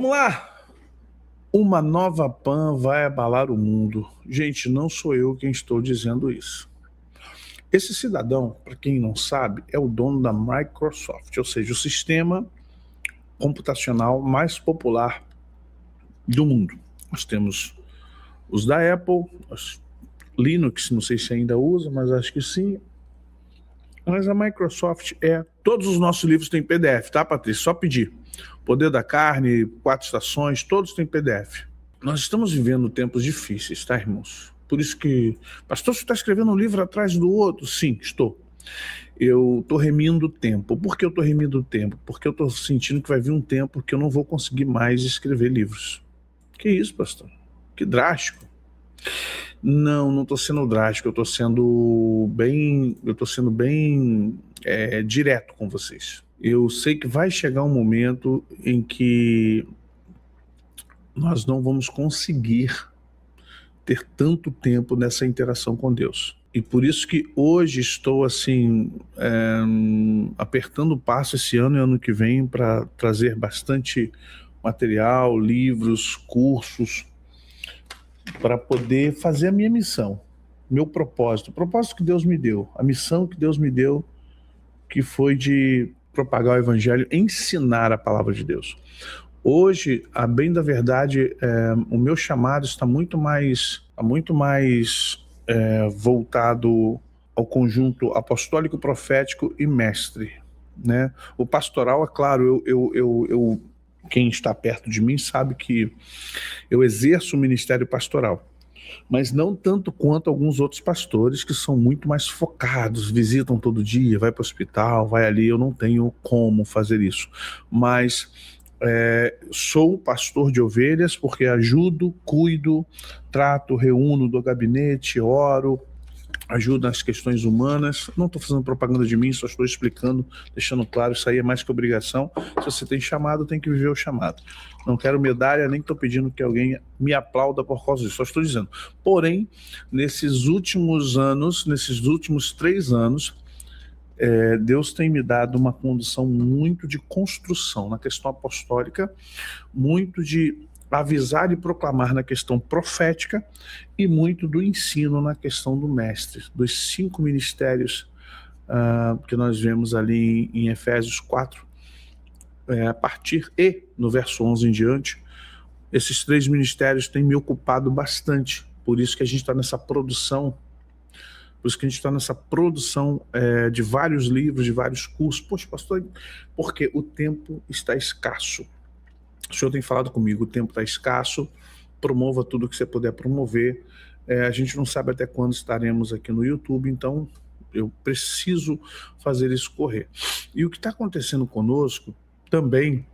Vamos lá! Uma nova PAN vai abalar o mundo. Gente, não sou eu quem estou dizendo isso. Esse cidadão, para quem não sabe, é o dono da Microsoft, ou seja, o sistema computacional mais popular do mundo. Nós temos os da Apple, os Linux, não sei se ainda usa, mas acho que sim. Mas a Microsoft todos os nossos livros têm PDF, tá, Patrícia? Só pedir. Poder da Carne, 4 Estações, todos têm PDF. Nós estamos vivendo tempos difíceis, tá, irmãos? Por isso que... Pastor, você está escrevendo um livro atrás do outro? Sim, estou. Eu estou remindo o tempo. Por que eu estou remindo o tempo? Porque eu estou sentindo que vai vir um tempo que eu não vou conseguir mais escrever livros. Que isso, pastor? Que drástico. Não estou sendo drástico, eu estou sendo bem direto com vocês. Eu sei que vai chegar um momento em que nós não vamos conseguir ter tanto tempo nessa interação com Deus. E por isso que hoje estou assim apertando o passo esse ano e ano que vem para trazer bastante material, livros, cursos, para poder fazer a minha missão, meu propósito, o propósito que Deus me deu, a missão que Deus me deu, que foi de propagar o evangelho, ensinar a palavra de Deus. Hoje, a bem da verdade, o meu chamado está muito mais voltado ao conjunto apostólico, profético e mestre, né? O pastoral, é claro, quem está perto de mim sabe que eu exerço o ministério pastoral, mas não tanto quanto alguns outros pastores que são muito mais focados, visitam todo dia, vai para o hospital, vai ali. Eu não tenho como fazer isso, mas sou pastor de ovelhas porque ajudo, cuido, trato, reúno, dou gabinete, oro, ajuda nas questões humanas. Não estou fazendo propaganda de mim, só estou explicando, deixando claro, isso aí é mais que obrigação. Se você tem chamado, tem que viver o chamado. Não quero medalha, nem estou pedindo que alguém me aplauda por causa disso, só estou dizendo. Porém, nesses últimos 3 anos, Deus tem me dado uma condução muito de construção na questão apostólica, muito de avisar e proclamar na questão profética e muito do ensino na questão do mestre, dos 5 ministérios que nós vemos ali em Efésios 4, a partir no verso 11 em diante. Esses 3 ministérios têm me ocupado bastante, por isso que a gente está nessa produção, de vários livros, de vários cursos. Poxa, pastor, porque o tempo está escasso. O senhor tem falado comigo, o tempo está escasso, promova tudo que você puder promover. A gente não sabe até quando estaremos aqui no YouTube, então eu preciso fazer isso correr. E o que está acontecendo conosco também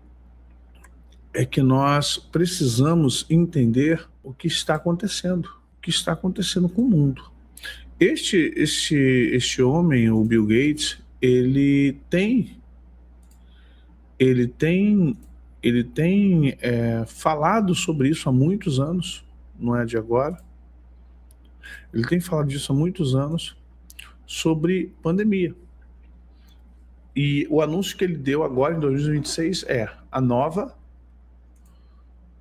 é que nós precisamos entender o que está acontecendo com o mundo. Este homem, o Bill Gates, ele tem falado sobre isso há muitos anos, não é de agora. Ele tem falado disso há muitos anos, sobre pandemia. E o anúncio que ele deu agora em 2026 a nova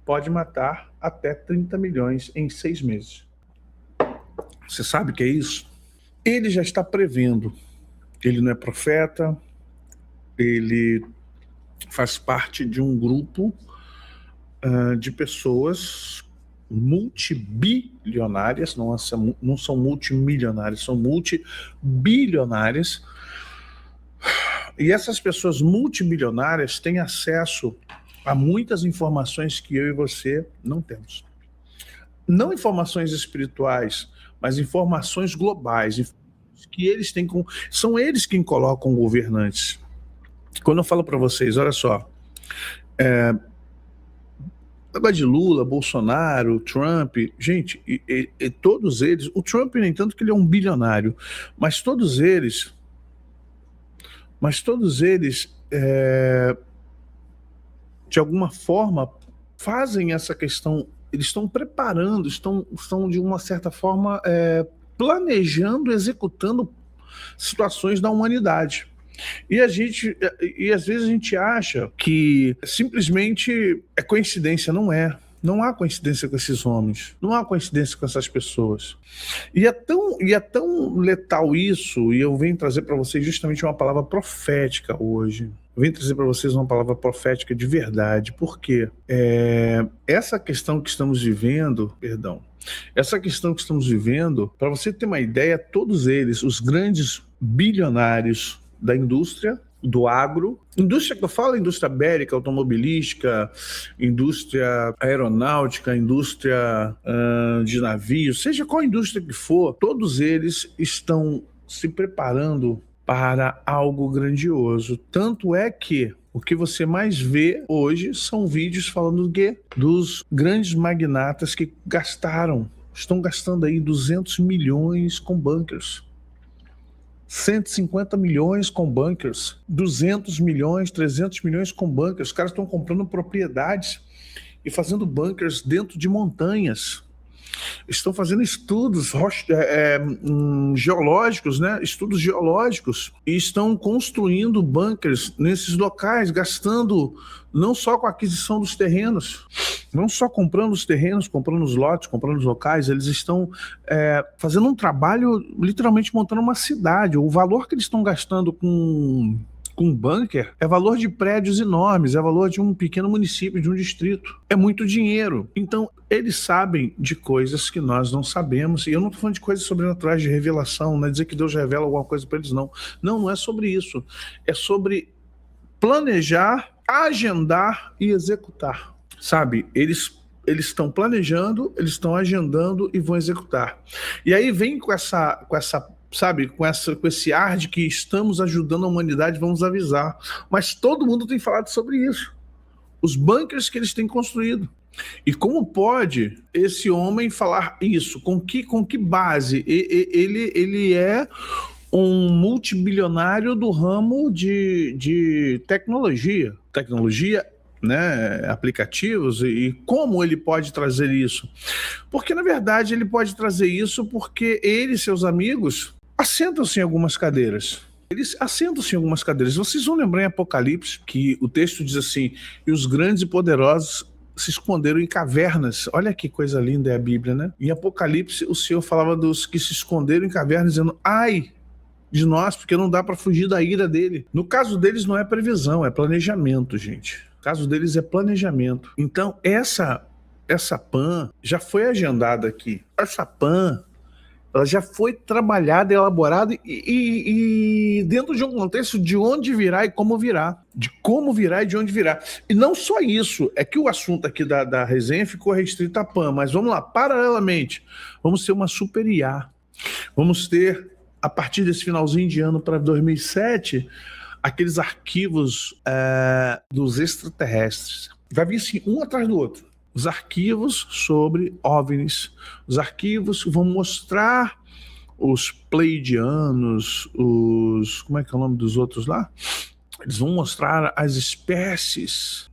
pode matar até 30 milhões em 6 meses. Você sabe o que é isso? Ele já está prevendo. Ele não é profeta, ele faz parte de um grupo de pessoas multibilionárias, não são multimilionárias, são multibilionárias. E essas pessoas multibilionárias têm acesso a muitas informações que eu e você não temos. Não informações espirituais, mas informações globais, que eles têm são eles quem colocam governantes. Quando eu falo para vocês, olha só, agora de Lula, Bolsonaro, Trump, gente, e todos eles, o Trump nem tanto que ele é um bilionário, mas todos eles de alguma forma fazem essa questão. Eles estão preparando, estão de uma certa forma planejando, executando situações da humanidade. E às vezes a gente acha que simplesmente é coincidência, não é. Não há coincidência com esses homens, não há coincidência com essas pessoas. E é tão letal isso, e eu venho trazer para vocês justamente uma palavra profética hoje. Eu venho trazer para vocês uma palavra profética de verdade, porque essa questão que estamos vivendo, para você ter uma ideia, todos eles, os grandes bilionários da indústria, do agro, indústria que eu falo, indústria bélica, automobilística, indústria aeronáutica, indústria de navios, seja qual indústria que for, todos eles estão se preparando para algo grandioso. Tanto é que o que você mais vê hoje são vídeos falando dos grandes magnatas que estão gastando aí 200 milhões com bunkers. 150 milhões com bunkers, 200 milhões, 300 milhões com bunkers. Os caras estão comprando propriedades e fazendo bunkers dentro de montanhas. Estão fazendo estudos geológicos, né? Estudos geológicos, e estão construindo bunkers nesses locais, gastando não só com a aquisição dos terrenos, não só comprando os terrenos, comprando os lotes, comprando os locais, eles estão fazendo um trabalho, literalmente montando uma cidade. O valor que eles estão gastando com bunker é valor de prédios enormes, é valor de um pequeno município, de um distrito. É muito dinheiro. Então, eles sabem de coisas que nós não sabemos. E eu não estou falando de coisas sobrenaturais, de revelação, não é dizer que Deus revela alguma coisa para eles, não. Não é sobre isso. É sobre planejar, agendar e executar. Sabe? Eles estão planejando, eles estão agendando e vão executar. E aí vem com esse ar de que estamos ajudando a humanidade, vamos avisar. Mas todo mundo tem falado sobre isso. Os bunkers que eles têm construído. E como pode esse homem falar isso? Com que base? Ele é um multibilionário do ramo de tecnologia. Tecnologia, né, aplicativos, e como ele pode trazer isso? Porque, na verdade, ele pode trazer isso porque ele e seus amigos assentam-se em algumas cadeiras. Eles assentam-se em algumas cadeiras. Vocês vão lembrar em Apocalipse que o texto diz assim: e os grandes e poderosos se esconderam em cavernas. Olha que coisa linda é a Bíblia, né? Em Apocalipse, o Senhor falava dos que se esconderam em cavernas, dizendo: ai de nós, porque não dá para fugir da ira dele. No caso deles não é previsão, é planejamento, gente. No caso deles é planejamento. Então, essa PAN já foi agendada aqui. Essa PAN, ela já foi trabalhada, elaborada e dentro de um contexto de onde virá e como virá. De como virá e de onde virá. E não só isso, é que o assunto aqui da resenha ficou restrito à PAN, mas vamos lá, paralelamente, vamos ter uma super IA. Vamos ter, a partir desse finalzinho de ano para 2007, aqueles arquivos dos extraterrestres. Vai vir assim, um atrás do outro. Os arquivos sobre OVNIs, os arquivos vão mostrar os pleiadianos, como é que é o nome dos outros lá? Eles vão mostrar as espécies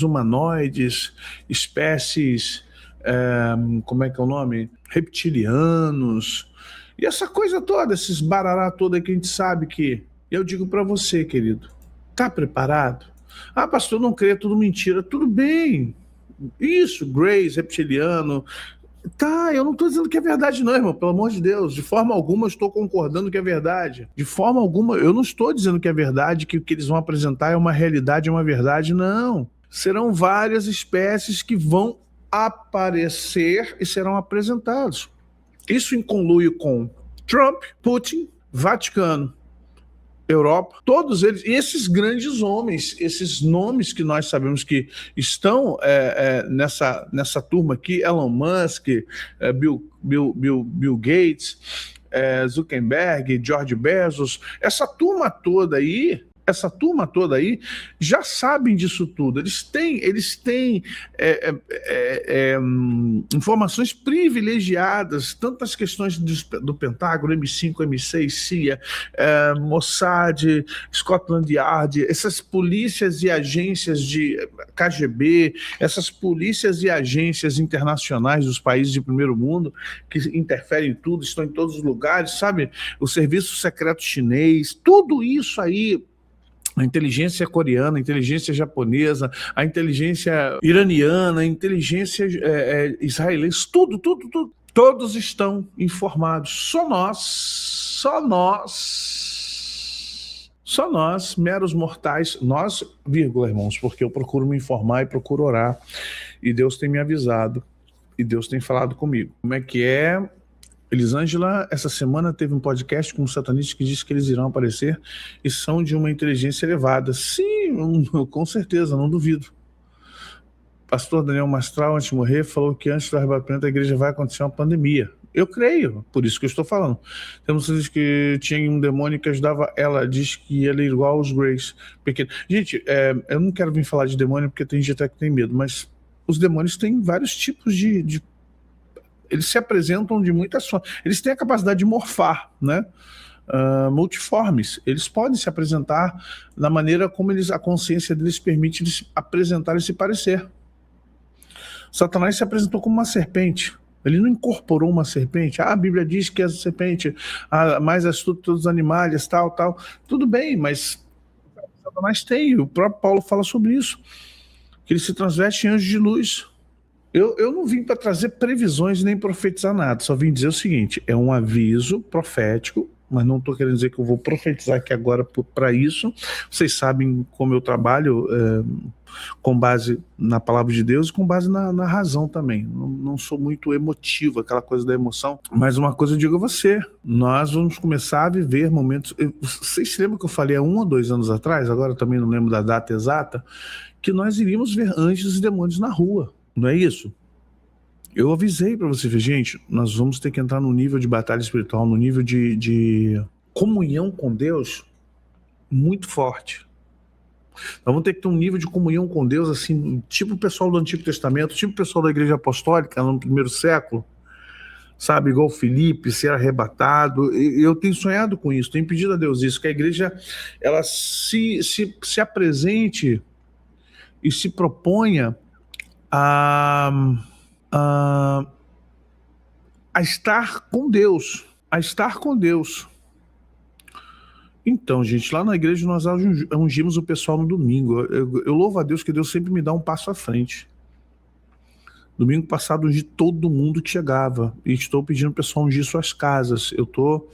humanoides, espécies, como é que é o nome? Reptilianos, e essa coisa toda, esses barará toda que a gente sabe que... Eu digo para você, querido, tá preparado? Ah, pastor, eu não creio, é tudo mentira. Tudo bem. Isso, Grace, reptiliano. Tá, eu não estou dizendo que é verdade não, irmão, pelo amor de Deus. De forma alguma eu estou concordando que é verdade. De forma alguma eu não estou dizendo que é verdade, que o que eles vão apresentar é uma realidade, é uma verdade, não. Serão várias espécies que vão aparecer e serão apresentados. Isso em conluio com Trump, Putin, Vaticano, Europa, todos eles, e esses grandes homens, esses nomes que nós sabemos que estão nessa turma aqui, Elon Musk, Bill Gates, Zuckerberg, George Bezos, essa turma toda aí, essa turma toda aí já sabem disso tudo. Eles têm informações privilegiadas, tanto as questões do Pentágono, M5, M6, CIA, Mossad, Scotland Yard, essas polícias e agências de KGB, essas polícias e agências internacionais dos países de primeiro mundo, que interferem em tudo, estão em todos os lugares, sabe? O serviço secreto chinês, tudo isso aí, a inteligência coreana, a inteligência japonesa, a inteligência iraniana, a inteligência israelense, tudo, todos estão informados. Só nós, meros mortais, nós, vírgula, irmãos, porque eu procuro me informar e procuro orar, e Deus tem me avisado, e Deus tem falado comigo. Como é que é? Elisângela, essa semana teve um podcast com um satanista que disse que eles irão aparecer e são de uma inteligência elevada. Sim, com certeza, não duvido. Pastor Daniel Mastral, antes de morrer, falou que antes do arrebatamento da igreja vai acontecer uma pandemia. Eu creio, por isso que eu estou falando. Temos diz que tinha um demônio que ajudava ela, diz que ele é igual aos Grace. Pequeno. Gente, eu não quero vir falar de demônio porque tem gente até que tem medo, mas os demônios têm vários tipos de eles se apresentam de muitas formas. Eles têm a capacidade de morfar, né? Multiformes. Eles podem se apresentar da maneira como a consciência deles permite eles apresentar e se parecer. Satanás se apresentou como uma serpente. Ele não incorporou uma serpente. A Bíblia diz que a serpente mais astuta de todos os animais, tal. Tudo bem, mas Satanás tem. O próprio Paulo fala sobre isso. Que ele se transveste em anjo de luz. Eu não vim para trazer previsões nem profetizar nada, só vim dizer o seguinte, é um aviso profético, mas não estou querendo dizer que eu vou profetizar aqui agora para isso. Vocês sabem como eu trabalho com base na palavra de Deus e com base na razão também. Não sou muito emotivo, aquela coisa da emoção, mas uma coisa eu digo a você, nós vamos começar a viver momentos... Vocês se lembram que eu falei há 1 ou 2 anos atrás, agora também não lembro da data exata, que nós iríamos ver anjos e demônios na rua. Não é isso? Eu avisei para você ver, gente, nós vamos ter que entrar no nível de batalha espiritual, no nível de comunhão com Deus muito forte. Nós vamos ter que ter um nível de comunhão com Deus, assim, tipo o pessoal do Antigo Testamento, tipo o pessoal da Igreja Apostólica no primeiro século, sabe, igual Filipe, ser arrebatado. Eu tenho sonhado com isso, tenho pedido a Deus isso, que a igreja ela se apresente e se proponha a estar com Deus, Então, gente, lá na igreja nós ungimos o pessoal no domingo. Eu louvo a Deus que Deus sempre me dá um passo à frente. Domingo passado ungi todo mundo que chegava e estou pedindo o pessoal ungir suas casas. Eu estou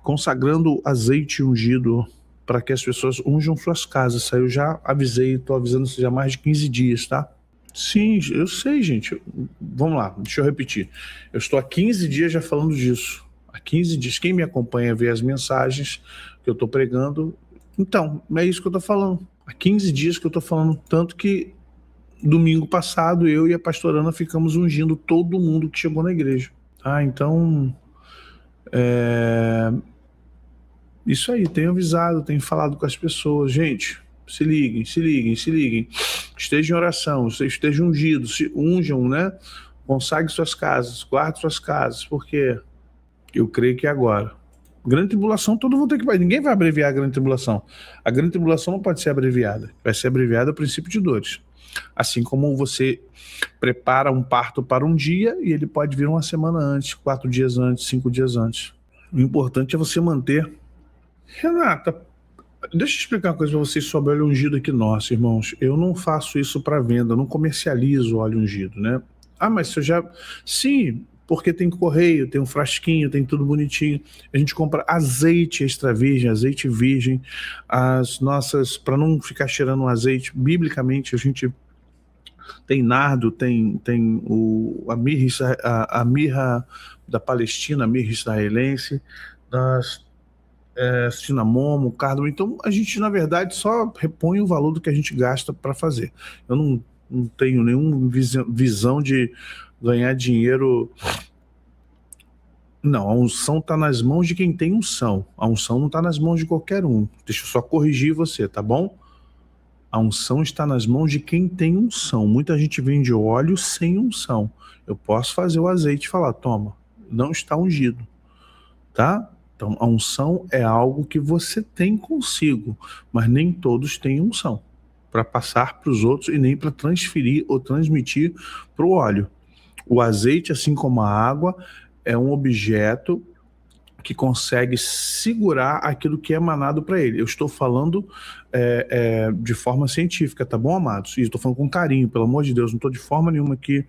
consagrando azeite ungido para que as pessoas unjam suas casas. Eu já avisei, estou avisando isso já há mais de 15 dias, tá? Sim, eu sei, gente. Vamos lá, deixa eu repetir. Eu estou há 15 dias já falando disso. Há 15 dias. Quem me acompanha vê as mensagens que eu estou pregando. Então, é isso que eu estou falando. Há 15 dias que eu estou falando. Tanto que domingo passado eu e a pastora Ana ficamos ungindo todo mundo que chegou na igreja. Então... Isso aí, tenho avisado, tenho falado com as pessoas. Gente... Se liguem. Estejam em oração, estejam ungidos, se unjam, né? Consagrem suas casas, guardem suas casas, porque eu creio que agora. Grande tribulação, todo mundo tem que... Ninguém vai abreviar a grande tribulação. A grande tribulação não pode ser abreviada. Vai ser abreviada a princípio de dores. Assim como você prepara um parto para um dia e ele pode vir 1 semana antes, 4 dias antes, 5 dias antes. O importante é você manter... Renata, deixa eu explicar uma coisa para vocês sobre óleo ungido aqui nosso, irmãos. Eu não faço isso para venda, eu não comercializo óleo ungido, né? Mas você já... Sim, porque tem correio, tem um frasquinho, tem tudo bonitinho. A gente compra azeite extra virgem, azeite virgem. As nossas... Para não ficar cheirando um azeite, biblicamente a gente tem nardo, tem a mirra da Palestina, a mirra israelense, cinamomo, cardamom. Então a gente na verdade só repõe o valor do que a gente gasta para fazer. Eu não tenho nenhuma visão de ganhar dinheiro Não, a unção está nas mãos de quem tem unção. A unção não está nas mãos de qualquer um. Deixa eu só corrigir você, tá bom? A unção está nas mãos de quem tem unção. Muita gente vende óleo sem unção. Eu posso fazer o azeite e falar, toma, não está ungido, tá? Então, a unção é algo que você tem consigo, mas nem todos têm unção para passar para os outros e nem para transferir ou transmitir para o óleo. O azeite, assim como a água, é um objeto que consegue segurar aquilo que é emanado para ele. Eu estou falando de forma científica, tá bom, amados? E estou falando com carinho, pelo amor de Deus, não estou de forma nenhuma aqui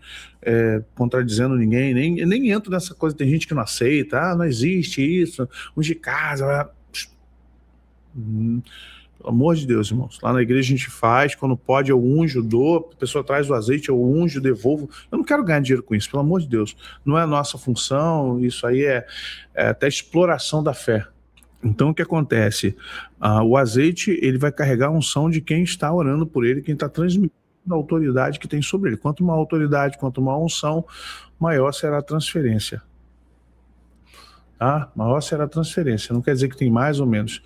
contradizendo ninguém, nem entro nessa coisa, tem gente que não aceita, não existe isso, uns de casa... Pelo amor de Deus, irmãos. Lá na igreja a gente faz, quando pode eu unjo, dou, a pessoa traz o azeite, eu unjo, devolvo. Eu não quero ganhar dinheiro com isso, pelo amor de Deus. Não é a nossa função, isso aí é até exploração da fé. Então o que acontece? O azeite, ele vai carregar a unção de quem está orando por ele, quem está transmitindo a autoridade que tem sobre ele. Quanto uma autoridade, quanto uma unção, maior será a transferência. Tá? Maior será a transferência, não quer dizer que tem mais ou menos.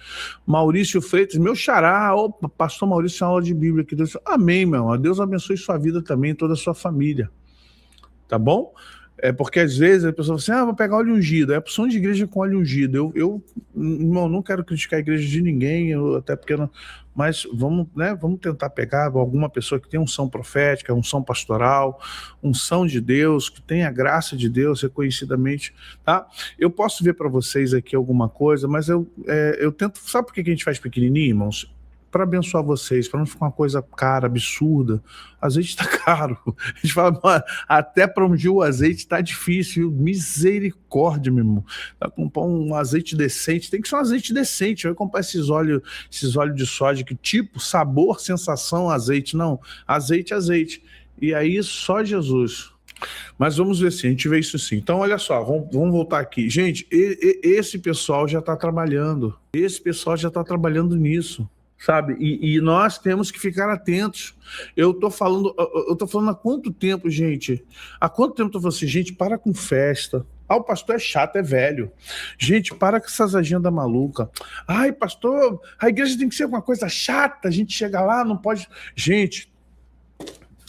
Maurício Freitas, meu xará, pastor Maurício, aula de Bíblia aqui. Amém, meu irmão. Deus abençoe sua vida também, toda a sua família. Tá bom? Porque às vezes a pessoa fala assim, vou pegar óleo ungido. É a opção de igreja com óleo ungido. Eu irmão, não quero criticar a igreja de ninguém, até porque não, mas vamos tentar pegar alguma pessoa que tem unção profética, unção pastoral, unção de Deus, que tem a graça de Deus reconhecidamente, tá? Eu posso ver para vocês aqui alguma coisa, mas eu tento, sabe por que a gente faz pequenininho, irmãos? Para abençoar vocês, para não ficar uma coisa cara, absurda. O azeite está caro. A gente fala, mano, até para ungir o azeite está difícil. Misericórdia, meu irmão. Para comprar um azeite decente, tem que ser um azeite decente. Vai comprar esses óleos de soja, que tipo, sabor, sensação, azeite. Não, azeite, azeite. E aí só Jesus. Mas vamos ver se a gente vê isso sim. Então, olha só, vamos voltar aqui. Gente, esse pessoal já está trabalhando. Esse pessoal já está trabalhando nisso. Sabe? E nós temos que ficar atentos. Eu tô falando há quanto tempo, gente? Há quanto tempo eu tô falando assim, gente, para com festa. O pastor é chato, é velho. Gente, para com essas agendas malucas. Ai, pastor, a igreja tem que ser uma coisa chata, a gente chega lá, não pode... Gente,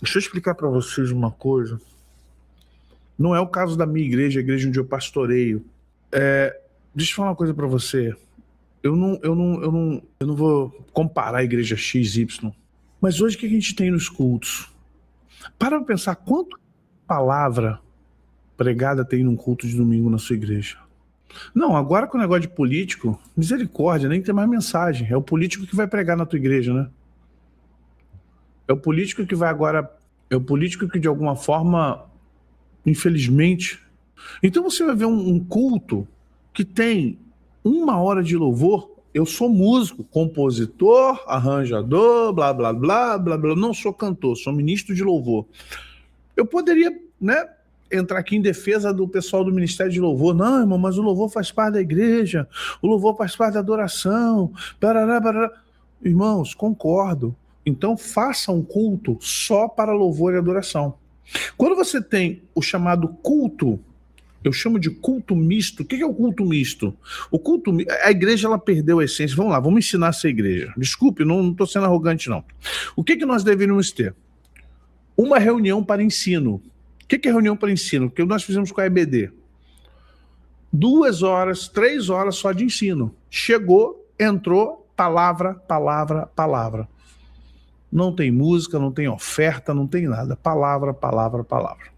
deixa eu explicar para vocês uma coisa. Não é o caso da minha igreja, a igreja onde eu pastoreio. Deixa eu falar uma coisa para você. Eu não vou comparar a igreja XY, mas hoje o que a gente tem nos cultos? Para pensar quanto palavra pregada tem num culto de domingo na sua igreja. Não, agora com o negócio de político, misericórdia, nem tem mais mensagem. É o político que vai pregar na tua igreja, né? É o político que vai agora... É o político que de alguma forma, infelizmente... Então você vai ver um culto que tem 1 hora de louvor. Eu sou músico, compositor, arranjador, blá, blá, blá, blá, blá. Não sou cantor, sou ministro de louvor. Eu poderia, entrar aqui em defesa do pessoal do Ministério de Louvor. Não, irmão, mas o louvor faz parte da igreja, o louvor faz parte da adoração. Barará, barará. Irmãos, concordo. Então faça um culto só para louvor e adoração. Quando você tem o chamado culto, eu chamo de culto misto. O que é o culto misto? O culto, a igreja ela perdeu a essência. Vamos lá, vamos ensinar essa igreja. Desculpe, não estou sendo arrogante, não. O que nós deveríamos ter? Uma reunião para ensino. O que é reunião para ensino? O que nós fizemos com a EBD? 2 horas, 3 horas só de ensino. Chegou, entrou, palavra, palavra, palavra. Não tem música, não tem oferta, não tem nada. Palavra, palavra, palavra.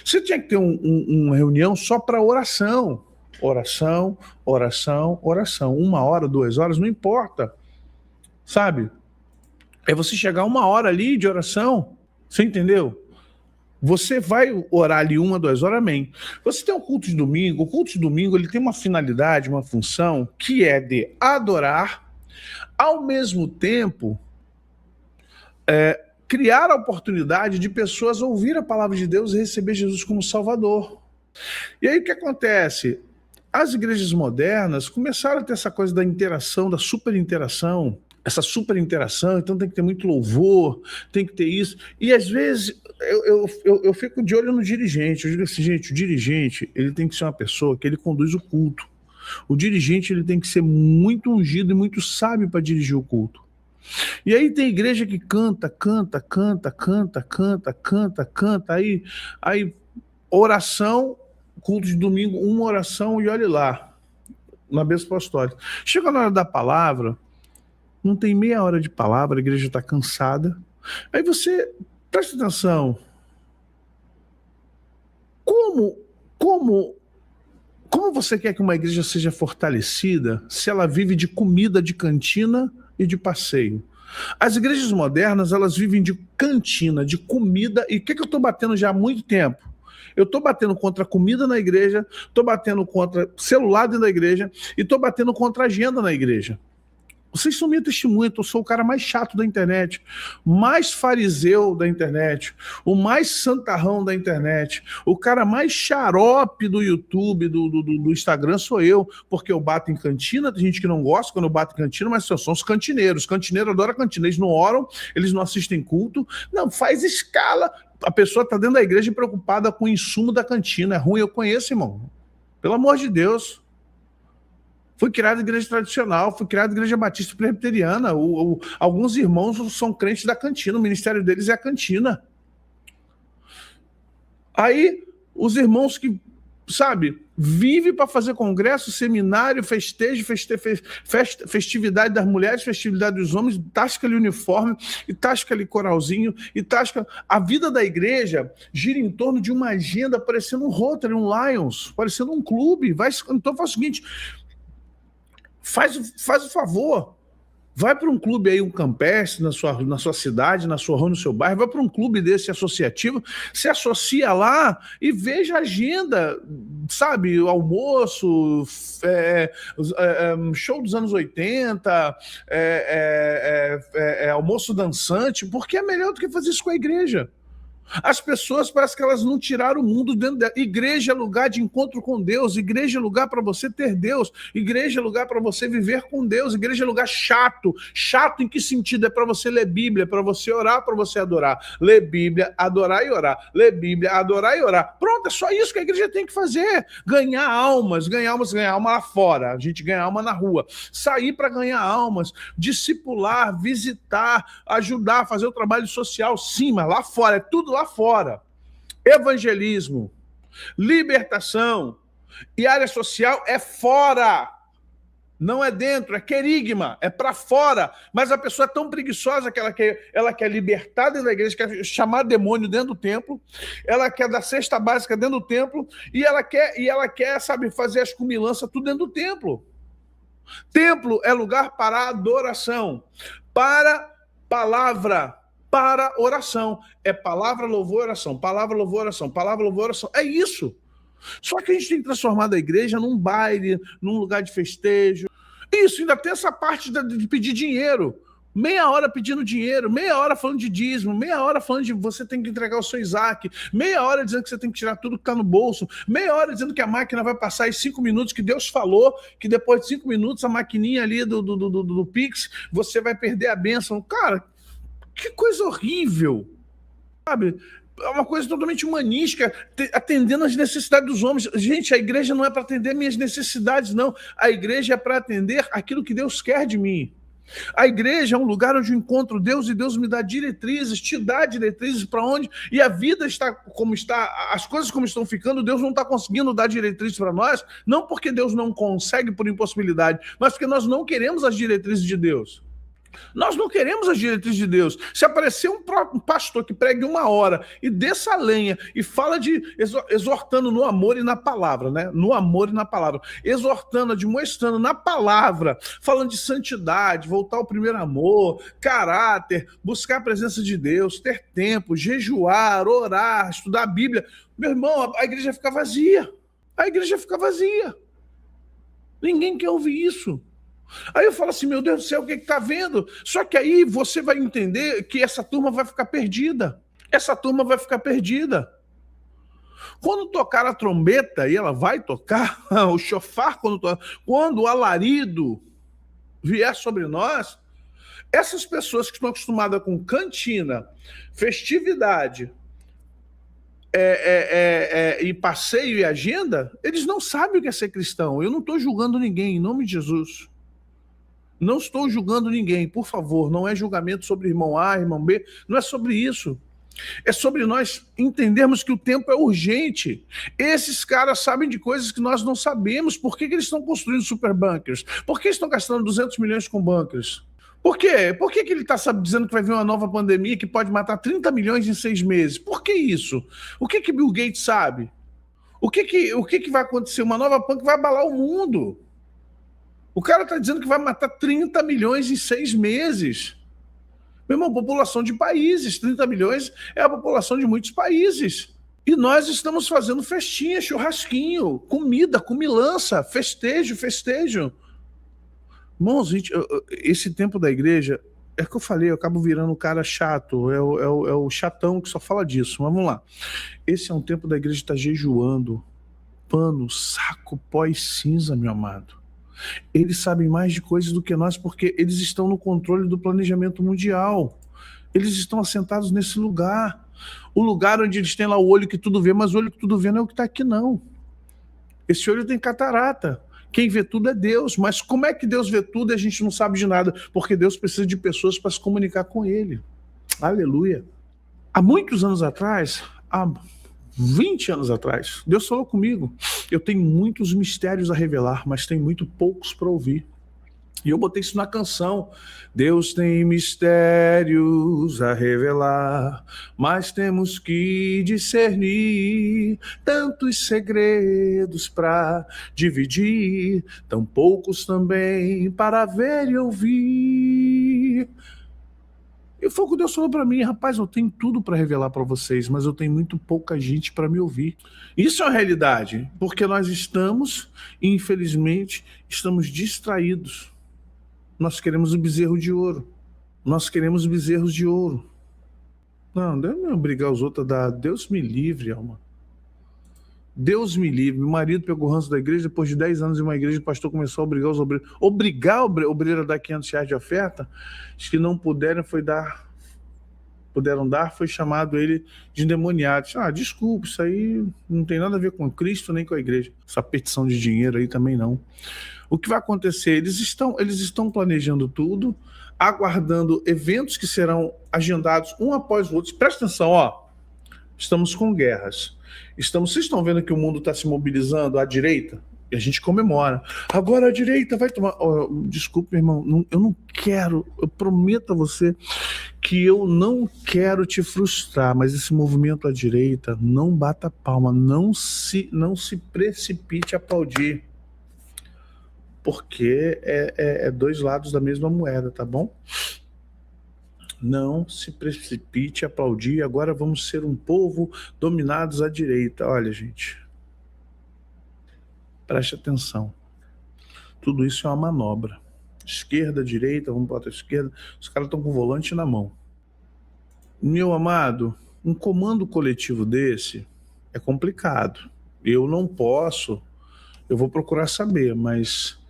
Você tinha que ter uma reunião só para oração. Oração, oração, oração. 1 hora, 2 horas, não importa. Sabe? É você chegar 1 hora ali de oração. Você entendeu? Você vai orar ali 1 a 2 horas, amém. Você tem um culto de domingo. O culto de domingo ele tem uma finalidade, uma função, que é de adorar, ao mesmo tempo... criar a oportunidade de pessoas ouvir a palavra de Deus e receber Jesus como Salvador. E aí o que acontece? As igrejas modernas começaram a ter essa coisa da interação, da super interação. essa super interação, então tem que ter muito louvor, tem que ter isso. E às vezes eu fico de olho no dirigente. Eu digo assim, gente, o dirigente ele tem que ser uma pessoa que ele conduz o culto. O dirigente ele tem que ser muito ungido e muito sábio para dirigir o culto. E aí tem igreja que canta, aí oração, culto de domingo, uma oração e olhe lá, na bênção apostólica. Chega na hora da palavra, não tem meia hora de palavra, a igreja está cansada. Aí você, presta atenção, como você quer que uma igreja seja fortalecida se ela vive de comida de cantina e de passeio? As igrejas modernas, elas vivem de cantina, de comida, e o que eu estou batendo já há muito tempo? Eu estou batendo contra a comida na igreja, estou batendo contra celular dentro da igreja e estou batendo contra a agenda na igreja. Vocês são minha testemunha, eu sou o cara mais chato da internet, mais fariseu da internet, o mais santarrão da internet, o cara mais xarope do YouTube, do Instagram sou eu, porque eu bato em cantina, tem gente que não gosta quando eu bato em cantina, mas são os cantineiros. Os cantineiros adoram cantina, eles não oram, eles não assistem culto, não, faz escala. A pessoa está dentro da igreja preocupada com o insumo da cantina, é ruim, eu conheço, irmão. Pelo amor de Deus. Fui criado em igreja tradicional, fui criado em igreja batista presbiteriana. Alguns irmãos são crentes da cantina, o ministério deles é a cantina. Aí, os irmãos que, sabe, vivem para fazer congresso, seminário, festejo, festividade das mulheres, festividade dos homens, tasca ali uniforme, e tasca ali coralzinho, e tasca... A vida da igreja gira em torno de uma agenda parecendo um Rotary, um Lions, parecendo um clube. Então faz o seguinte... Faz o favor, vai para um clube aí, um campestre na sua cidade, na sua rua, no seu bairro, vai para um clube desse associativo, se associa lá e veja a agenda, sabe, almoço, show dos anos 80, almoço dançante, porque é melhor do que fazer isso com a igreja. As pessoas parece que elas não tiraram o mundo dentro dela. Igreja é lugar de encontro com Deus, igreja é lugar para você ter Deus, igreja é lugar para você viver com Deus, igreja é lugar chato. Chato em que sentido? É para você ler Bíblia, é para você orar, para você adorar. Ler Bíblia, adorar e orar. Ler Bíblia, adorar e orar. Pronto, é só isso que a igreja tem que fazer. Ganhar alma lá fora. A gente ganha alma na rua. Sair para ganhar almas, discipular, visitar, ajudar, fazer o trabalho social, sim, mas lá fora, é tudo lá fora. Evangelismo, libertação e área social é fora. Não é dentro, é querigma, é para fora. Mas a pessoa é tão preguiçosa que ela quer libertar dentro da igreja, quer chamar demônio dentro do templo, ela quer dar cesta básica dentro do templo, e ela quer, sabe, fazer as cumilanças tudo dentro do templo. Templo é lugar para adoração, para palavra, para oração. É palavra, louvor, oração. Palavra, louvor, oração. Palavra, louvor, oração. É isso. Só que a gente tem transformado a igreja num baile, num lugar de festejo. Isso, ainda tem essa parte de pedir dinheiro. Meia hora pedindo dinheiro, meia hora falando de dízimo, meia hora falando de você tem que entregar o seu Isaac, meia hora dizendo que você tem que tirar tudo que está no bolso, meia hora dizendo que a máquina vai passar em 5 minutos, que Deus falou, que depois de 5 minutos a maquininha ali do Pix, você vai perder a bênção. Cara, que coisa horrível, sabe? É uma coisa totalmente humanística, atendendo às necessidades dos homens. Gente, a igreja não é para atender minhas necessidades, não. A igreja é para atender aquilo que Deus quer de mim. A igreja é um lugar onde eu encontro Deus e Deus me dá diretrizes, te dá diretrizes para onde, e a vida está como está, as coisas como estão ficando, Deus não está conseguindo dar diretrizes para nós, não porque Deus não consegue por impossibilidade, mas porque nós não queremos as diretrizes de Deus. Nós não queremos as diretrizes de Deus. Se aparecer um pastor que pregue 1 hora e desça a lenha e fala de exortando no amor e na palavra, né? No amor e na palavra, exortando, admoestando na palavra, falando de santidade, voltar ao primeiro amor, caráter, buscar a presença de Deus, ter tempo, jejuar, orar, estudar a Bíblia. Meu irmão, a igreja fica vazia. A igreja fica vazia. Ninguém quer ouvir isso. Aí eu falo assim, meu Deus do céu, o que está vendo? Só que aí você vai entender que essa turma vai ficar perdida. Essa turma vai ficar perdida. Quando tocar a trombeta, e ela vai tocar, o chofar, quando o alarido vier sobre nós, Essas pessoas que estão acostumadas com cantina, festividade, e passeio e agenda, eles não sabem o que é ser cristão. Eu não estou julgando ninguém, em nome de Jesus. Não estou julgando ninguém, por favor. Não é julgamento sobre irmão A, irmão B. Não é sobre isso. É sobre nós entendermos que o tempo é urgente. Esses caras sabem de coisas que nós não sabemos. Por que eles estão construindo super bunkers? Por que estão gastando 200 milhões com bunkers? Por quê? Por que ele está dizendo que vai vir uma nova pandemia que pode matar 30 milhões em 6 meses? Por que isso? O que Bill Gates sabe? O que vai acontecer? Uma nova pandemia que vai abalar o mundo. O cara está dizendo que vai matar 30 milhões em 6 meses. Meu irmão, população de países. 30 milhões é a população de muitos países. E nós estamos fazendo festinha, churrasquinho, comida, comilança, festejo. Irmãos, gente, esse tempo da igreja, é que eu falei, eu acabo virando um cara chato, é o chatão que só fala disso, mas vamos lá. Esse é um tempo da igreja que está jejuando, pano, saco, pó e cinza, meu amado. Eles sabem mais de coisas do que nós, porque eles estão no controle do planejamento mundial. Eles estão assentados nesse lugar. O lugar onde eles têm lá o olho que tudo vê, mas o olho que tudo vê não é o que está aqui, não. Esse olho tem catarata. Quem vê tudo é Deus, mas como é que Deus vê tudo e a gente não sabe de nada? Porque Deus precisa de pessoas para se comunicar com Ele. Aleluia. Há muitos anos atrás, há 20 anos atrás, Deus falou comigo. Eu tenho muitos mistérios a revelar, mas tem muito poucos para ouvir. E eu botei isso na canção. Deus tem mistérios a revelar, mas temos que discernir tantos segredos para dividir, tão poucos também para ver e ouvir. E foi o que Deus falou para mim: rapaz, eu tenho tudo para revelar para vocês, mas eu tenho muito pouca gente para me ouvir. Isso é uma realidade, porque nós infelizmente, estamos distraídos. Nós queremos o bezerro de ouro. Nós queremos bezerros de ouro. Não, Deus não obrigar os outros a dar. Deus me livre, alma. Deus me livre. Meu marido pegou o ranço da igreja, depois de 10 anos em uma igreja, o pastor começou a obrigar os obreiros. Obrigar o obreiro a dar R$500 de oferta? Os que não puderam dar, foi chamado ele de endemoniado. Desculpa, isso aí não tem nada a ver com Cristo nem com a igreja. Essa petição de dinheiro aí também não. O que vai acontecer? Eles estão planejando tudo, aguardando eventos que serão agendados um após o outro. Presta atenção, estamos com guerras. Vocês estão vendo que o mundo está se mobilizando à direita? E a gente comemora. Agora a direita vai tomar... desculpe, meu irmão, eu não quero, eu prometo a você que eu não quero te frustrar, mas esse movimento à direita, não bata palma, não se precipite a aplaudir. Porque é dois lados da mesma moeda, tá bom? Não se precipite a aplaudir. Agora vamos ser um povo dominados à direita. Olha, gente, preste atenção. Tudo isso é uma manobra. Esquerda, direita, vamos para a esquerda. Os caras estão com o volante na mão. Meu amado, um comando coletivo desse é complicado. Eu não posso, eu vou procurar saber, mas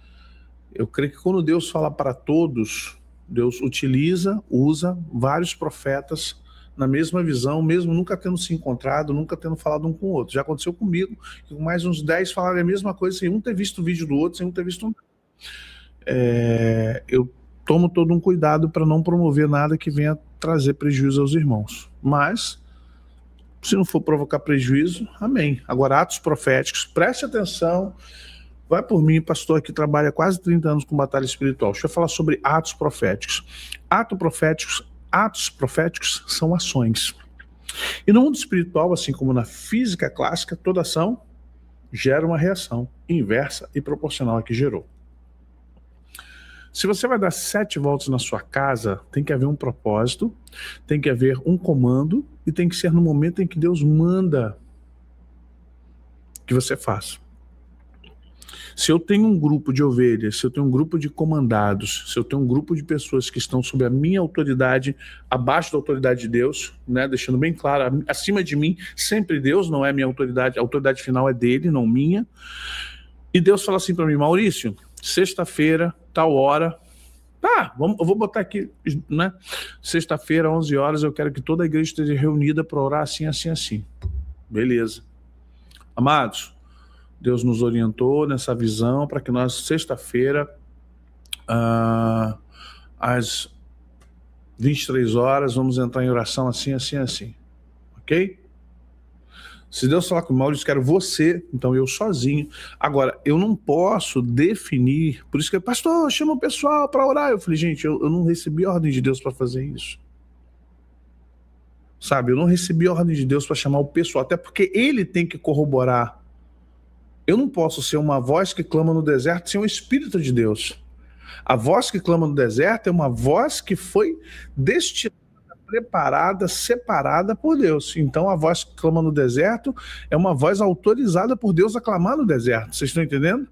eu creio que quando Deus fala para todos, Deus usa vários profetas na mesma visão, mesmo nunca tendo se encontrado, nunca tendo falado um com o outro. Já aconteceu comigo, que com mais uns 10 falaram a mesma coisa, sem um ter visto o vídeo do outro, sem um ter visto um... Eu tomo todo um cuidado para não promover nada que venha trazer prejuízo aos irmãos. Mas, se não for provocar prejuízo, amém. Agora, atos proféticos, preste atenção. Vai por mim, pastor que trabalha quase 30 anos com batalha espiritual. Deixa eu falar sobre atos proféticos. Atos proféticos são ações. E no mundo espiritual, assim como na física clássica, toda ação gera uma reação inversa e proporcional à que gerou. Se você vai dar 7 voltas na sua casa, tem que haver um propósito, tem que haver um comando e tem que ser no momento em que Deus manda que você faça. Se eu tenho um grupo de ovelhas, se eu tenho um grupo de comandados, se eu tenho um grupo de pessoas que estão sob a minha autoridade, abaixo da autoridade de Deus, né, deixando bem claro, acima de mim, sempre Deus, não é minha autoridade, a autoridade final é dele, não minha. E Deus fala assim para mim: Maurício, sexta-feira, tal hora, Eu vou botar aqui, né? Sexta-feira, 11 horas, eu quero que toda a igreja esteja reunida para orar assim, assim, assim. Beleza. Amados, Deus nos orientou nessa visão para que nós, sexta-feira, às 23 horas, vamos entrar em oração assim, assim, assim. Ok? Se Deus falar com o Maurício, quero você, então eu sozinho. Agora, eu não posso definir, por isso que, pastor, chama o pessoal para orar. Eu falei, gente, eu não recebi a ordem de Deus para fazer isso. Sabe, eu não recebi a ordem de Deus para chamar o pessoal, até porque ele tem que corroborar. Eu não posso ser uma voz que clama no deserto sem o Espírito de Deus. A voz que clama no deserto é uma voz que foi destinada, preparada, separada por Deus. Então a voz que clama no deserto é uma voz autorizada por Deus a clamar no deserto. Vocês estão entendendo?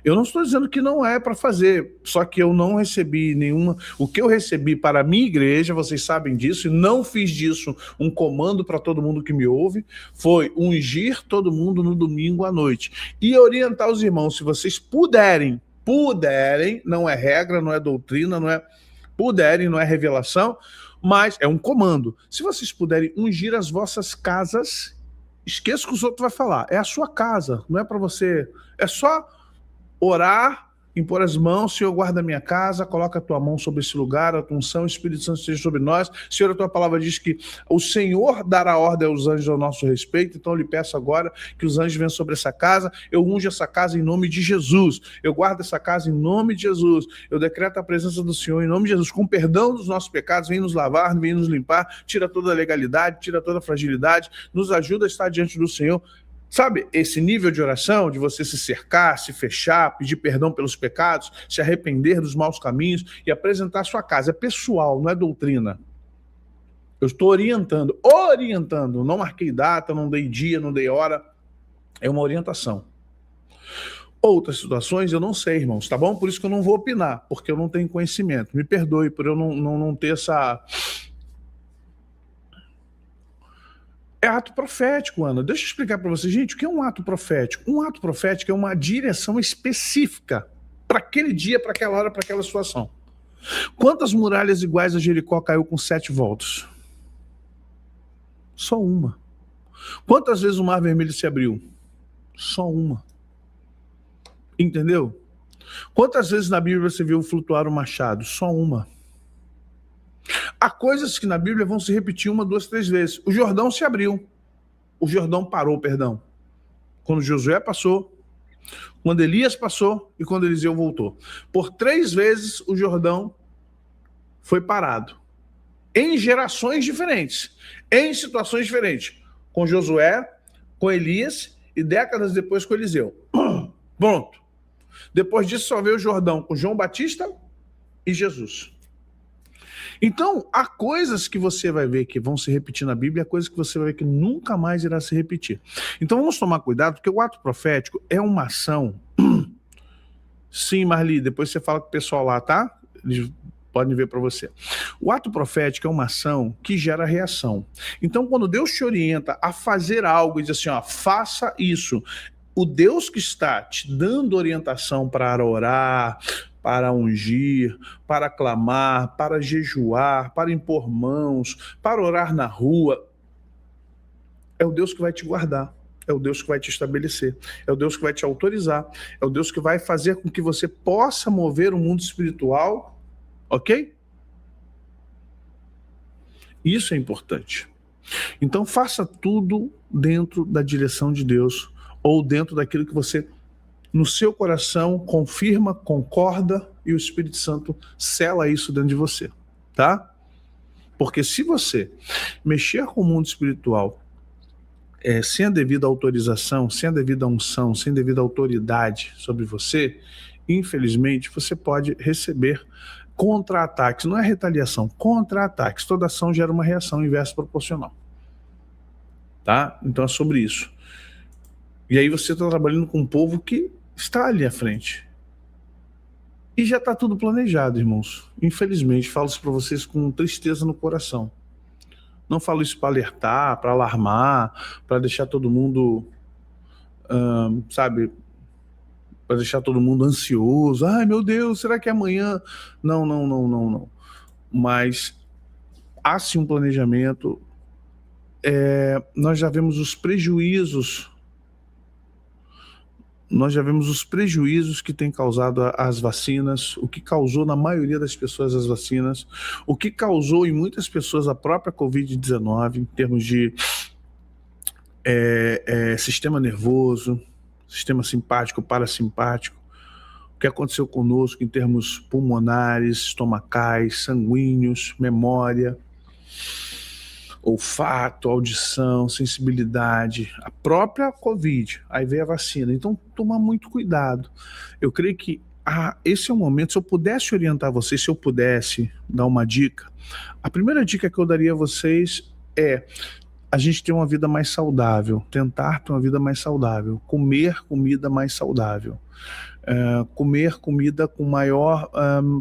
Eu não estou dizendo que não é para fazer, só que eu não recebi nenhuma. O que eu recebi para a minha igreja, vocês sabem disso, e não fiz disso um comando para todo mundo que me ouve, foi ungir todo mundo no domingo à noite e orientar os irmãos, se vocês puderem, não é regra, não é doutrina, puderem, não é revelação, mas é um comando. Se vocês puderem ungir as vossas casas, esqueça o que os outros vão falar, é a sua casa, não é para você, é só orar, impor as mãos, Senhor, guarda a minha casa, coloca a tua mão sobre esse lugar, a tua unção, o Espírito Santo esteja sobre nós. Senhor, a tua palavra diz que o Senhor dará ordem aos anjos ao nosso respeito, então eu lhe peço agora que os anjos venham sobre essa casa, eu unjo essa casa em nome de Jesus, eu guardo essa casa em nome de Jesus, eu decreto a presença do Senhor em nome de Jesus, com perdão dos nossos pecados, vem nos lavar, vem nos limpar, tira toda a legalidade, tira toda a fragilidade, nos ajuda a estar diante do Senhor. Sabe, esse nível de oração, de você se cercar, se fechar, pedir perdão pelos pecados, se arrepender dos maus caminhos e apresentar a sua casa. É pessoal, não é doutrina. Eu estou orientando, não marquei data, não dei dia, não dei hora, é uma orientação. Outras situações eu não sei, irmãos, tá bom? Por isso que eu não vou opinar, porque eu não tenho conhecimento. Me perdoe por eu não ter essa... É ato profético, Ana. Deixa eu explicar para você, gente, o que é um ato profético? Um ato profético é uma direção específica para aquele dia, para aquela hora, para aquela situação. Quantas muralhas iguais a Jericó caiu com 7 voltas? Só uma. Quantas vezes o Mar Vermelho se abriu? Só uma. Entendeu? Quantas vezes na Bíblia você viu flutuar o machado? Só uma. Há coisas que na Bíblia vão se repetir 1, 2, 3 vezes. O Jordão se abriu. O Jordão parou, perdão. Quando Josué passou, quando Elias passou e quando Eliseu voltou. Por 3 vezes o Jordão foi parado. Em gerações diferentes. Em situações diferentes. Com Josué, com Elias e décadas depois com Eliseu. Pronto. Depois disso só veio o Jordão com João Batista e Jesus. Então, há coisas que você vai ver que vão se repetir na Bíblia, há coisas que você vai ver que nunca mais irá se repetir. Então, vamos tomar cuidado, porque o ato profético é uma ação. Sim, Marli, depois você fala com o pessoal lá, tá? Eles podem ver para você. O ato profético é uma ação que gera reação. Então, quando Deus te orienta a fazer algo e diz assim, ó, faça isso, o Deus que está te dando orientação para orar, para ungir, para clamar, para jejuar, para impor mãos, para orar na rua, é o Deus que vai te guardar, é o Deus que vai te estabelecer, é o Deus que vai te autorizar, é o Deus que vai fazer com que você possa mover o mundo espiritual, ok? Isso é importante. Então faça tudo dentro da direção de Deus, ou dentro daquilo que você, no seu coração, confirma, concorda, e o Espírito Santo sela isso dentro de você, tá? Porque se você mexer com o mundo espiritual sem a devida autorização, sem a devida unção, sem a devida autoridade sobre você, infelizmente você pode receber contra-ataques. Não é retaliação, contra-ataques. Toda ação gera uma reação inversa proporcional, tá? Então é sobre isso. E aí você está trabalhando com um povo que está ali à frente. E já está tudo planejado, irmãos. Infelizmente, falo isso para vocês com tristeza no coração. Não falo isso para alertar, para alarmar, para deixar todo mundo, sabe, para deixar todo mundo ansioso. Ai, meu Deus, será que é amanhã? Não, não, não, não, não. Mas há sim um planejamento. Nós já vemos os prejuízos. Nós já vemos os prejuízos que tem causado as vacinas, o que causou na maioria das pessoas as vacinas, o que causou em muitas pessoas a própria Covid-19, em termos de sistema nervoso, sistema simpático, parasimpático, o que aconteceu conosco em termos pulmonares, estomacais, sanguíneos, memória, olfato, audição, sensibilidade, a própria Covid, aí veio a vacina. Então, tomar muito cuidado. Eu creio que esse é o momento, se eu pudesse orientar vocês, se eu pudesse dar uma dica, a primeira dica que eu daria a vocês é a gente ter uma vida mais saudável, tentar ter uma vida mais saudável, comer comida mais saudável. Comer comida com maior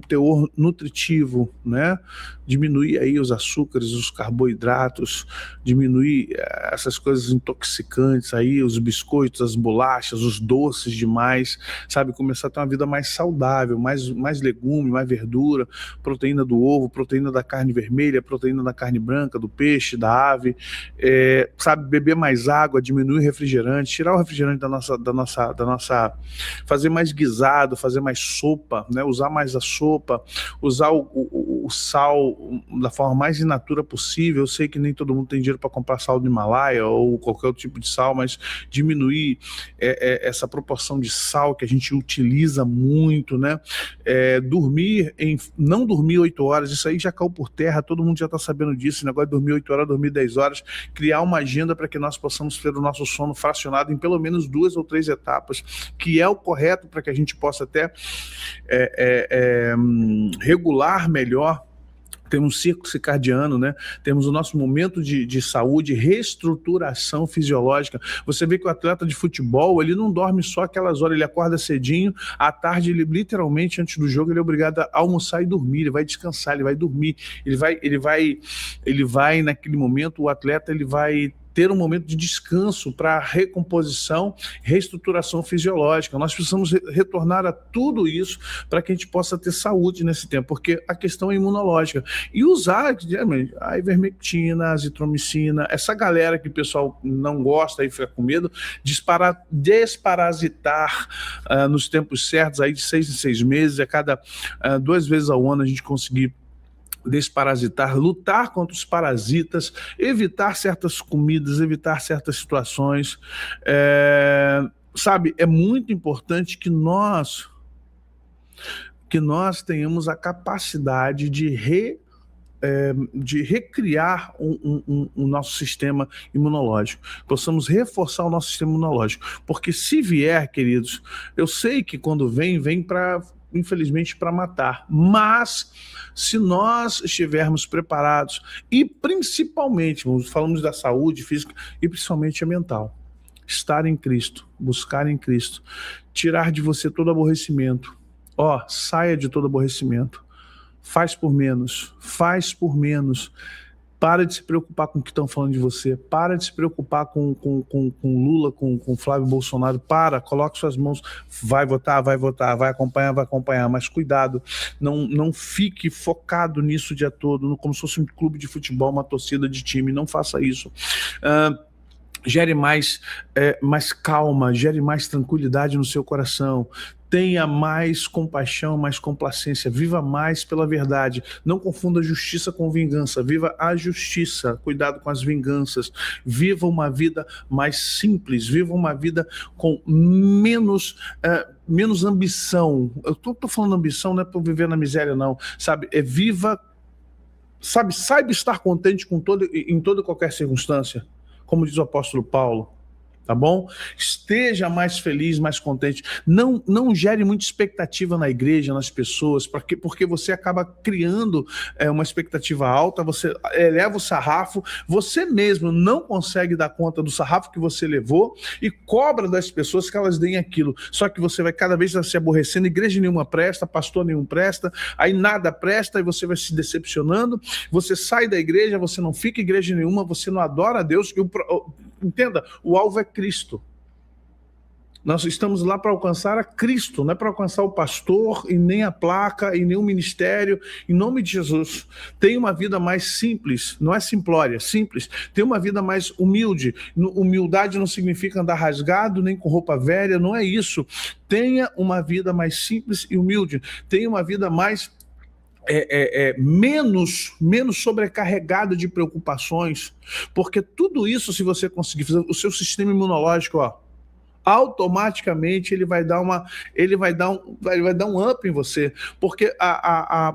teor nutritivo, né? Diminuir aí os açúcares, os carboidratos, diminuir essas coisas intoxicantes aí, os biscoitos, as bolachas, os doces demais, sabe? Começar a ter uma vida mais saudável, mais legume, mais verdura, proteína do ovo, proteína da carne vermelha, proteína da carne branca, do peixe, da ave, sabe? Beber mais água, diminuir o refrigerante, tirar o refrigerante da nossa, fazer mais guisado, fazer mais sopa, né? Usar mais a sopa, usar o sal da forma mais in natura possível. Eu sei que nem todo mundo tem dinheiro para comprar sal do Himalaia ou qualquer outro tipo de sal, mas diminuir essa proporção de sal que a gente utiliza muito, né? Não dormir 8 horas, isso aí já caiu por terra, todo mundo já está sabendo disso, esse negócio de dormir 8 horas, dormir 10 horas, criar uma agenda para que nós possamos ter o nosso sono fracionado em pelo menos 2 ou 3 etapas, que é o correto para que a gente possa até regular melhor. Temos um ciclo circadiano, né? Temos o nosso momento de saúde, reestruturação fisiológica. Você vê que o atleta de futebol, ele não dorme só aquelas horas, ele acorda cedinho, à tarde, ele literalmente, antes do jogo, ele é obrigado a almoçar e dormir, ele vai descansar, ele vai dormir, ele vai naquele momento, o atleta, ele vai ter um momento de descanso para recomposição, reestruturação fisiológica. Nós precisamos retornar a tudo isso para que a gente possa ter saúde nesse tempo, porque a questão é imunológica. E usar a ivermectina, a azitromicina, essa galera que o pessoal não gosta e fica com medo, desparasitar nos tempos certos, aí de 6 em 6 meses, a cada 2 vezes ao ano a gente conseguir desparasitar, lutar contra os parasitas, evitar certas comidas, evitar certas situações. Sabe, é muito importante que nós tenhamos a capacidade de recriar o nosso sistema imunológico, possamos reforçar o nosso sistema imunológico, porque se vier, queridos, eu sei que quando vem para, infelizmente, para matar, mas se nós estivermos preparados, e principalmente, falamos da saúde física, e principalmente a mental, estar em Cristo, buscar em Cristo, tirar de você todo aborrecimento, saia de todo aborrecimento, faz por menos, para de se preocupar com o que estão falando de você, para de se preocupar com Lula, com Flávio Bolsonaro, coloque suas mãos, vai votar, vai acompanhar, mas cuidado, não fique focado nisso o dia todo, como se fosse um clube de futebol, uma torcida de time, não faça isso. Gere mais calma, gere mais tranquilidade no seu coração, tenha mais compaixão, mais complacência, viva mais pela verdade, não confunda justiça com vingança, viva a justiça, cuidado com as vinganças, viva uma vida mais simples, viva uma vida com menos ambição. Eu tô falando ambição, não é para viver na miséria não, sabe, saiba estar contente em toda e qualquer circunstância, como diz o apóstolo Paulo, tá bom? Esteja mais feliz, mais contente. Não gere muita expectativa na igreja, nas pessoas, porque você acaba criando uma expectativa alta, você eleva o sarrafo, você mesmo não consegue dar conta do sarrafo que você levou e cobra das pessoas que elas deem aquilo. Só que você vai cada vez se aborrecendo, igreja nenhuma presta, pastor nenhum presta, aí nada presta e você vai se decepcionando, você sai da igreja, você não fica em igreja nenhuma, você não adora a Deus. Entenda, o alvo é Cristo. Nós estamos lá para alcançar a Cristo, não é para alcançar o pastor e nem a placa e nem o ministério. Em nome de Jesus, tenha uma vida mais simples, não é simplória, simples. Tenha uma vida mais humilde. Humildade não significa andar rasgado nem com roupa velha, não é isso. Tenha uma vida mais simples e humilde. Tenha uma vida mais menos sobrecarregada de preocupações, porque tudo isso, se você conseguir fazer, o seu sistema imunológico, ó, automaticamente ele vai dar um up em você, porque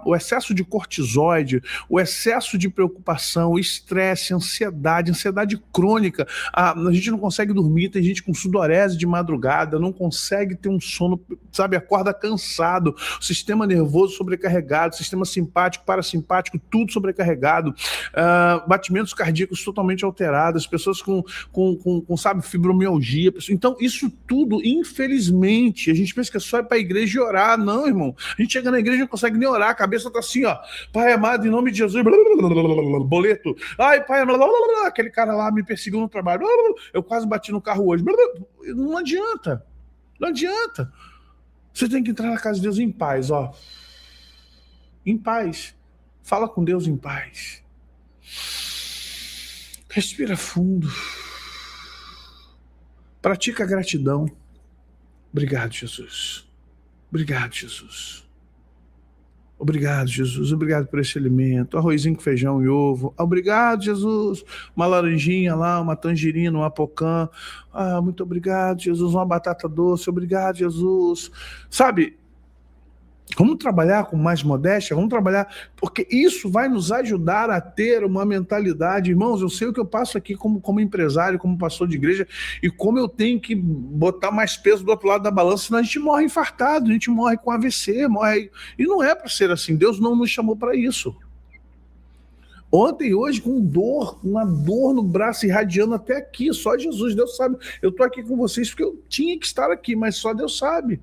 o excesso de cortisoide, o excesso de preocupação, o estresse, ansiedade crônica, a gente não consegue dormir, tem gente com sudorese de madrugada, não consegue ter um sono, sabe, acorda cansado, o sistema nervoso sobrecarregado, sistema simpático, parasimpático, tudo sobrecarregado, batimentos cardíacos totalmente alterados, pessoas com sabe, fibromialgia, então isso tudo, infelizmente, a gente pensa que é só ir para a igreja e orar. Não, irmão. A gente chega na igreja e não consegue nem orar. A cabeça tá assim, ó. Pai amado, em nome de Jesus. Boleto. Ai, pai, aquele cara lá me perseguiu no trabalho. Eu quase bati no carro hoje. Não adianta. Não adianta. Você tem que entrar na casa de Deus em paz, ó. Em paz. Fala com Deus em paz. Respira fundo. Pratica a gratidão. Obrigado, Jesus. Obrigado, Jesus. Obrigado, Jesus. Obrigado por esse alimento. Arrozinho com feijão e ovo. Obrigado, Jesus. Uma laranjinha lá, uma tangerina, um apocã. Muito obrigado, Jesus. Uma batata doce. Obrigado, Jesus. Sabe, vamos trabalhar com mais modéstia, vamos trabalhar, porque isso vai nos ajudar a ter uma mentalidade. Irmãos, eu sei o que eu passo aqui como empresário, como pastor de igreja, e como eu tenho que botar mais peso do outro lado da balança, senão a gente morre infartado, a gente morre com AVC, morre... E não é para ser assim, Deus não nos chamou para isso. Ontem e hoje com dor, uma dor no braço irradiando até aqui, só Jesus, Deus sabe. Eu estou aqui com vocês porque eu tinha que estar aqui, mas só Deus sabe.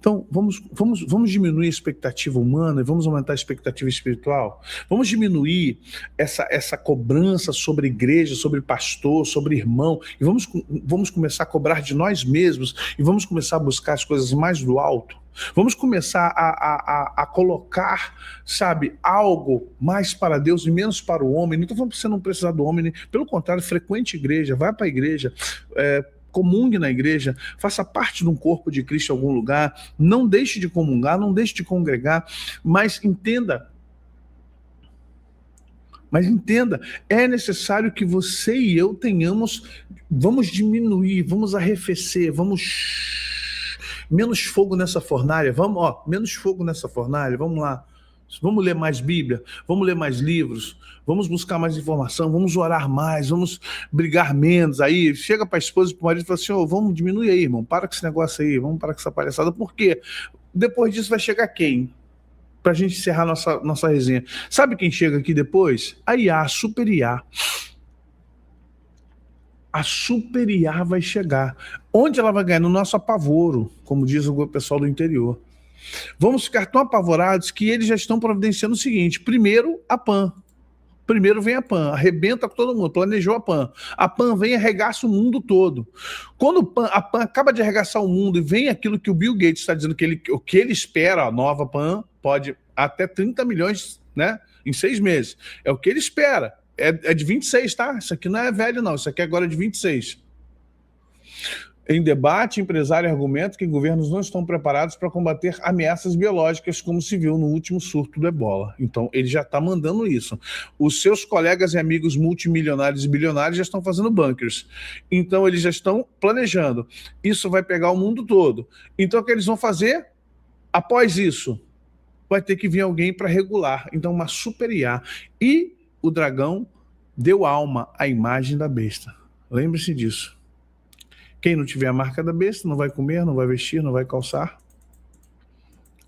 Então, vamos diminuir a expectativa humana e vamos aumentar a expectativa espiritual. Vamos diminuir essa cobrança sobre igreja, sobre pastor, sobre irmão, e vamos começar a cobrar de nós mesmos e vamos começar a buscar as coisas mais do alto. Vamos começar a colocar, sabe, algo mais para Deus e menos para o homem. Não estou falando para você não precisar do homem, pelo contrário, frequente igreja, vai para a igreja, comungue na igreja, faça parte de um corpo de Cristo em algum lugar, não deixe de comungar, não deixe de congregar, mas entenda, é necessário que você e eu vamos diminuir, vamos arrefecer, menos fogo nessa fornalha, menos fogo nessa fornalha, vamos lá. Vamos ler mais Bíblia, vamos ler mais livros, vamos buscar mais informação, vamos orar mais, vamos brigar menos. Aí chega para a esposa e para o marido e fala assim, vamos diminuir aí, irmão, para com esse negócio aí, vamos parar com essa palhaçada. Por quê? Depois disso vai chegar quem? Para a gente encerrar nossa resenha. Sabe quem chega aqui depois? A IA, a Super IA. A Super IA vai chegar. Onde ela vai ganhar? No nosso apavoro, como diz o pessoal do interior. Vamos ficar tão apavorados que eles já estão providenciando o seguinte: primeiro a PAN. Primeiro vem a PAN, arrebenta com todo mundo, planejou a PAN. A PAN vem e arregaça o mundo todo. Quando a PAN acaba de arregaçar o mundo e vem aquilo que o Bill Gates está dizendo, o que ele espera, a nova PAN pode até 30 milhões, né, em 6 meses. É o que ele espera. É de 26, tá? Isso aqui não é velho, não. Isso aqui agora é de 26. Em debate, empresário argumenta que governos não estão preparados para combater ameaças biológicas, como se viu no último surto do Ebola. Então, ele já está mandando isso. Os seus colegas e amigos multimilionários e bilionários já estão fazendo bunkers. Então, eles já estão planejando. Isso vai pegar o mundo todo. Então, o que eles vão fazer? Após isso, vai ter que vir alguém para regular. Então, uma super IA. E o dragão deu alma à imagem da besta. Lembre-se disso. Quem não tiver a marca da besta não vai comer, não vai vestir, não vai calçar.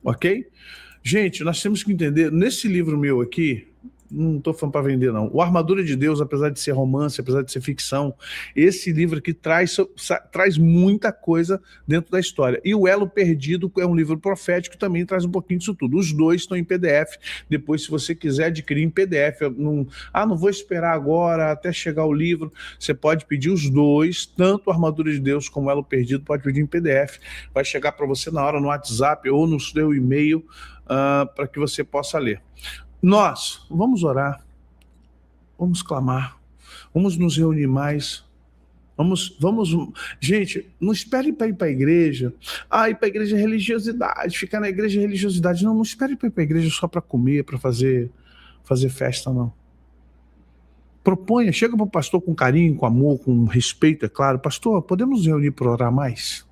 Ok? Gente, nós temos que entender, nesse livro meu aqui, não estou falando para vender, não. O Armadura de Deus, apesar de ser romance, apesar de ser ficção, esse livro aqui traz muita coisa dentro da história. E o Elo Perdido é um livro profético, também traz um pouquinho disso tudo. Os dois estão em PDF. Depois, se você quiser adquirir em PDF, não vou esperar agora até chegar o livro, você pode pedir os dois, tanto o Armadura de Deus como o Elo Perdido, pode pedir em PDF. Vai chegar para você na hora no WhatsApp ou no seu e-mail, para que você possa ler. Nós vamos orar, vamos clamar, vamos nos reunir mais, vamos, gente, não espere para ir para a igreja, ir para a igreja é religiosidade, ficar na igreja é religiosidade, não espere para ir para a igreja só para comer, para fazer festa, não. Proponha, chega para o pastor com carinho, com amor, com respeito, é claro, pastor, podemos nos reunir para orar mais?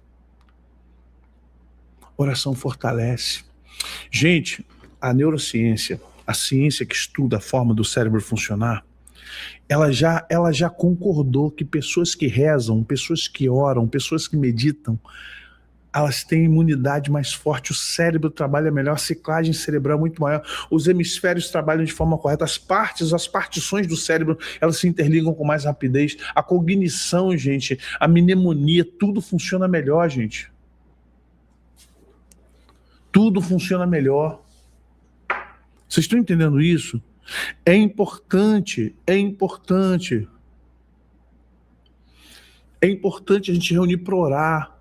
Oração fortalece. Gente, a neurociência, a ciência que estuda a forma do cérebro funcionar, ela já concordou que pessoas que rezam, pessoas que oram, pessoas que meditam, elas têm imunidade mais forte, o cérebro trabalha melhor, a ciclagem cerebral é muito maior, os hemisférios trabalham de forma correta, as partições do cérebro, elas se interligam com mais rapidez, a cognição, gente, a mnemonia, tudo funciona melhor, gente. Tudo funciona melhor. Vocês estão entendendo isso? É importante a gente reunir para orar,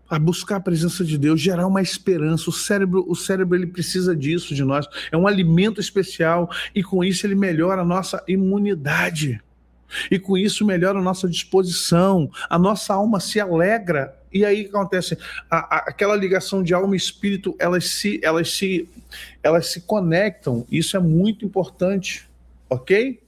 a buscar a presença de Deus, gerar uma esperança. O cérebro ele precisa disso de nós. É um alimento especial e com isso ele melhora a nossa imunidade. E com isso melhora a nossa disposição, a nossa alma se alegra. E aí o que acontece? Aquela ligação de alma e espírito, elas se conectam. Isso é muito importante, ok?